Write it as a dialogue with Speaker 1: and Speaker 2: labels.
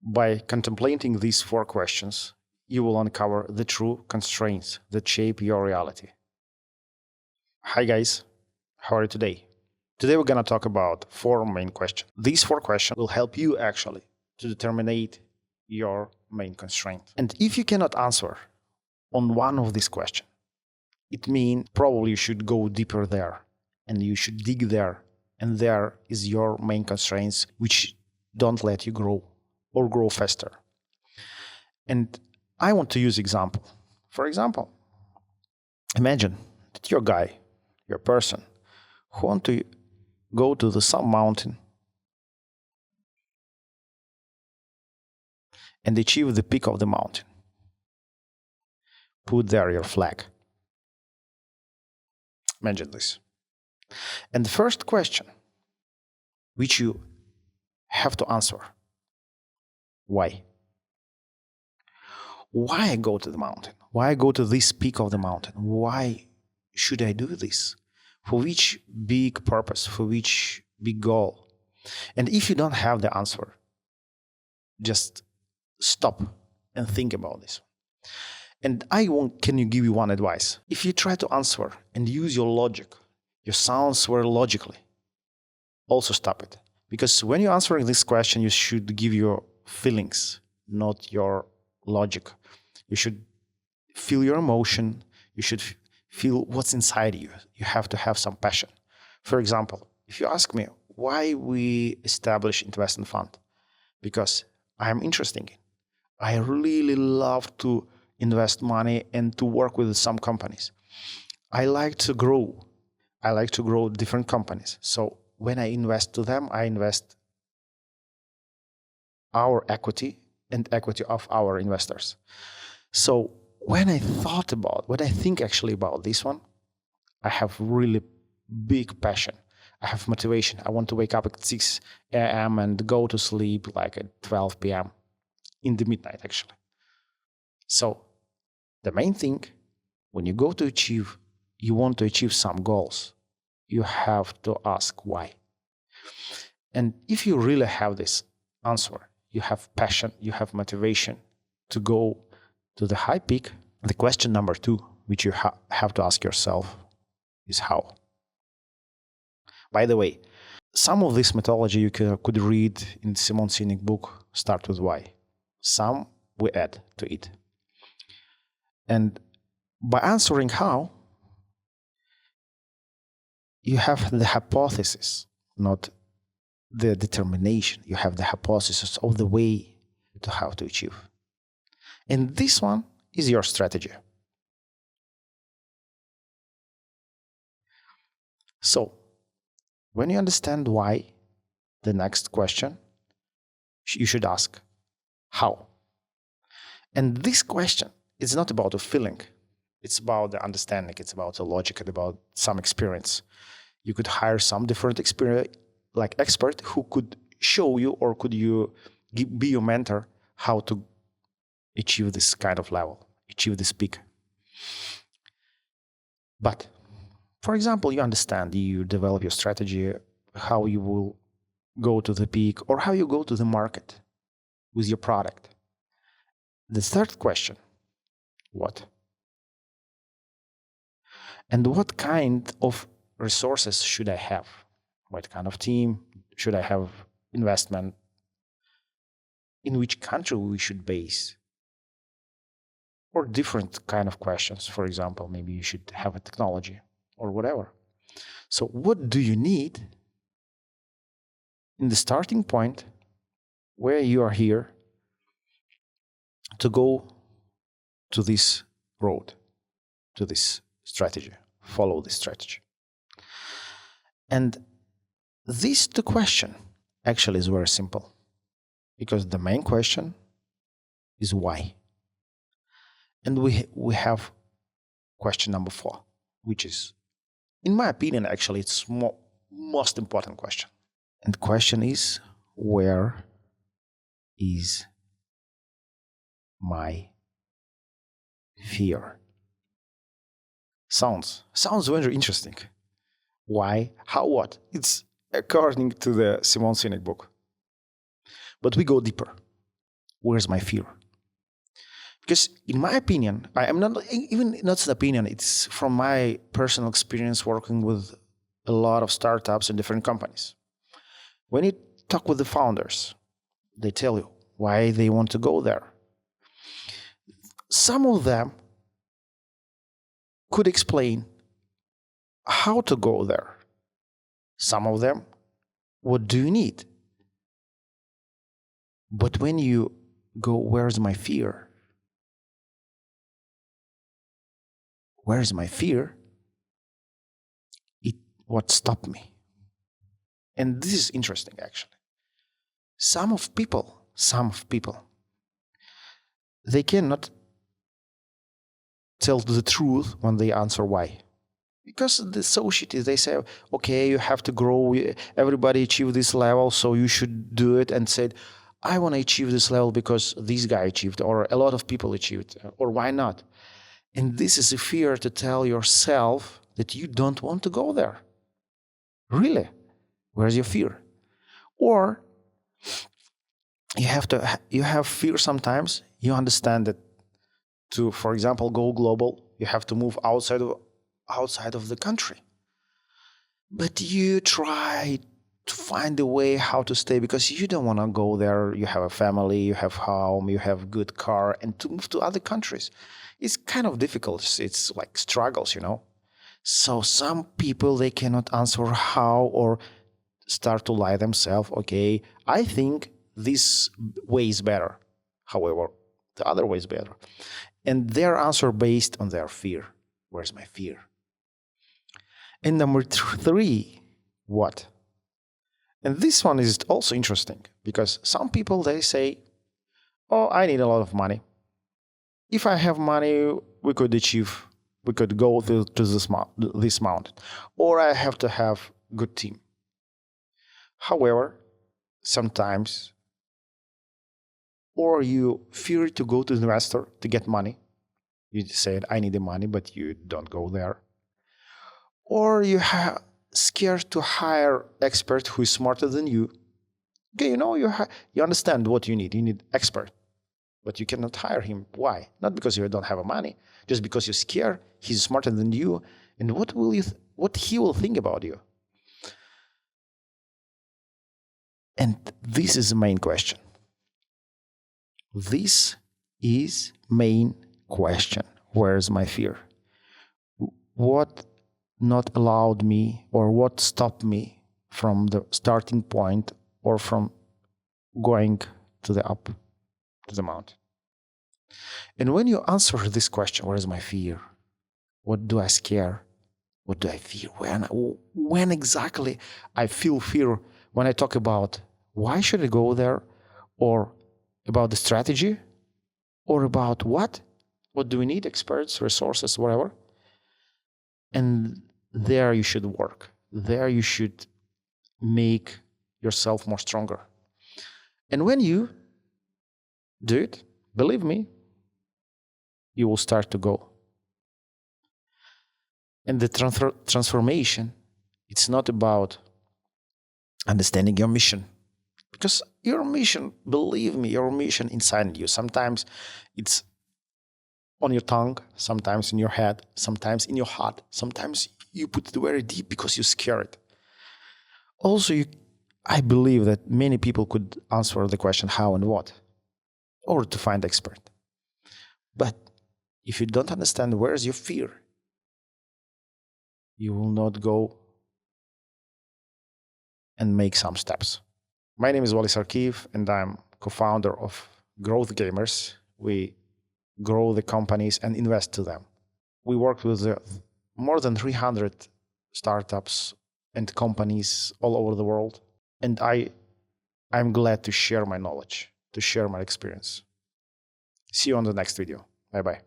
Speaker 1: By contemplating these 4 questions, you will uncover the true constraints that shape your reality. Hi guys, how are you today? Today we're going to talk about 4 main questions. These 4 questions will help you actually to determine your main constraint. And if you cannot answer on one of these questions, it means probably you should go deeper there and you should dig there. And there is your main constraints which don't let you grow or grow faster. And I want to use example. For example, imagine that you're a guy, you're a person who want to go to some mountain and achieve the peak of the mountain. Put there your flag. Imagine this. And the first question which you have to answer: why? Why I go to the mountain? Why I go to this peak of the mountain? Why should I do this? For which big purpose? For which big goal? And if you don't have the answer, just stop and think about this. And can you give you one advice? If you try to answer and use your logic, your sounds very logically, also stop it. Because when you're answering this question, you should give your feelings, not your logic. You should feel your emotion. You should feel what's inside you. You have to have some passion. For example, if you ask me why we establish investment fund, because I'm interested in. I really love to invest money and to work with some companies. I like to grow. I like to grow different companies. So when I invest to them, I invest our equity and equity of our investors. So when I think actually about this one, I have really big passion. I have motivation. I want to wake up at 6 a.m. and go to sleep like at 12 p.m. in the midnight actually. So the main thing, when you want to achieve some goals, you have to ask why. And if you really have this answer, you have passion, you have motivation to go to the high peak, the question number 2, which you have to ask yourself, is how. By the way, some of this methodology you could read in Simon Sinek book, Start With Why. Some we add to it. And by answering how, you have the hypothesis, not the determination. You have the hypothesis of the way to how to achieve. And this one is your strategy. So, when you understand why, the next question, you should ask, how? And this question is not about a feeling. It's about the understanding. It's about the logic and about some experience. You could hire some different expert who could show you, or could you be your mentor, how to achieve this kind of level, achieve this peak. But, for example, you understand, you develop your strategy, how you will go to the peak, or how you go to the market with your product. The third question, what? And what kind of resources should I have? What kind of team should I have? Investment? In which country we should base? Or different kind of questions. For example, maybe you should have a technology or whatever. So what do you need in the starting point where you are here to go to this road, to this strategy, follow this strategy? And this two question actually is very simple, because the main question is why. And we have question number 4, which is, in my opinion, actually it's most important question. And the question is, where is my fear? Sounds very interesting. Why? How? What? It's according to the Simon Sinek book. But we go deeper. Where's my fear? Because in my opinion, I am not even not an opinion, it's from my personal experience working with a lot of startups and different companies. When you talk with the founders, they tell you why they want to go there. Some of them could explain how to go there. Some of them, what do you need? But when you go, where's my fear? Where's my fear? What stopped me? And this is interesting, actually. Some people, they cannot tell the truth when they answer why. Because the society, they say, okay, you have to grow, everybody achieve this level, so you should do it, and said, I want to achieve this level because this guy achieved, or a lot of people achieved, or why not? And this is a fear to tell yourself that you don't want to go there. Really? Where's your fear? Or you have fear sometimes. You understand that to, for example, go global, you have to move outside of the country. But you try to find a way how to stay because you don't want to go there. You have a family, you have home, you have good car, and to move to other countries, it's kind of difficult. It's like struggles, So some people, they cannot answer how, or start to lie themselves. Okay, I think this way is better. However, the other way is better. And their answer based on their fear. Where's my fear? And number 3, what? And this one is also interesting because some people, they say, oh, I need a lot of money. If I have money, we could go to this mountain. Or I have to have good team. However, sometimes, or you fear to go to the investor to get money. You said, I need the money, but you don't go there. Or you are scared to hire expert who is smarter than you. Okay, you understand what you need. You need expert, but you cannot hire him. Why? Not because you don't have money, just because you're scared. He's smarter than you, and what he will think about you? And this is the main question. This is main question. Where's my fear? What not allowed me, or what stopped me from the starting point, or from going to the mountain? And when you answer this question, where is my fear? What do I scare? What do I fear? When exactly I feel fear? When I talk about why should I go there, or about the strategy, or about what do we need, experts, resources, whatever. And there you should work. There you should make yourself more stronger. And when you do it, believe me, you will start to go. And the transformation, it's not about understanding your mission. Because your mission, believe me, your mission inside you. Sometimes it's on your tongue, sometimes in your head, sometimes in your heart. Sometimes you put it very deep because you're scared. Also, I believe that many people could answer the question how and what, or to find expert. But if you don't understand where's your fear, you will not go and make some steps. My name is Wally Sarkiv, and I'm co-founder of Growth Gamers. We grow the companies and invest to them. We work with more than 300 startups and companies all over the world. And I'm glad to share my knowledge, to share my experience. See you on the next video. Bye-bye.